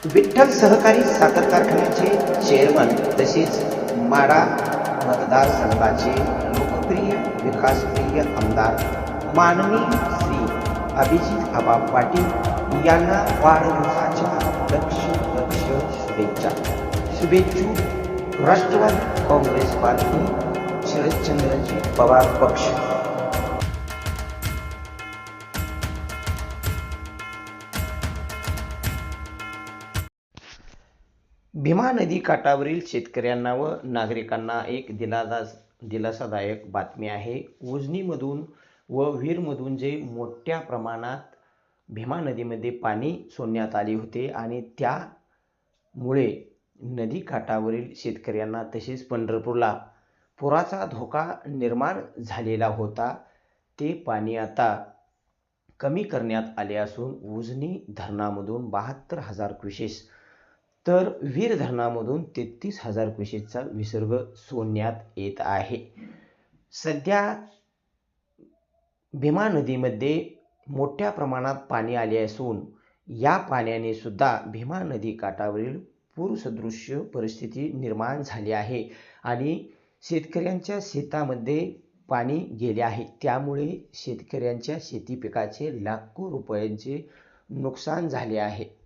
विठ्ठल सहकारी साखर कारखान्याचे चेअरमन तसेच माढा मतदारसंघाचे लोकप्रिय विकासप्रिय आमदार माननीय श्री अभिजित आबा पाटील यांना वाढदिवसाच्या लक्ष लक्ष शुभेच्छा. शुभेच्छुक राष्ट्रवादी काँग्रेस पार्टी, शरदचंद्रजी पवार पक्ष. भीमा नदी काठावरील शेतकऱ्यांना व नागरिकांना एक दिलासादायक बातमी आहे. उजनीमधून व विहीरमधून जे मोठ्या प्रमाणात भीमा नदीमध्ये पाणी सोडण्यात आले होते आणि त्यामुळे नदी काठावरील शेतकऱ्यांना तसेच पंढरपूरला पुराचा धोका निर्माण झालेला होता, ते पाणी आता कमी करण्यात आले असून उजनी धरणामधून 72,000 क्युसेस तर वीर धरणामधून 33,000 क्युसेसचा विसर्ग सोडण्यात येत आहे. सध्या भीमा नदीमध्ये मोठ्या प्रमाणात पाणी आले असून या पाण्याने सुद्धा भीमा नदी काठावरील पूरसदृश परिस्थिती निर्माण झाली आहे आणि शेतकऱ्यांच्या शेतामध्ये पाणी गेले आहे. त्यामुळे शेतकऱ्यांच्या शेती पिकाचे लाखो रुपयांचे नुकसान झाले आहे.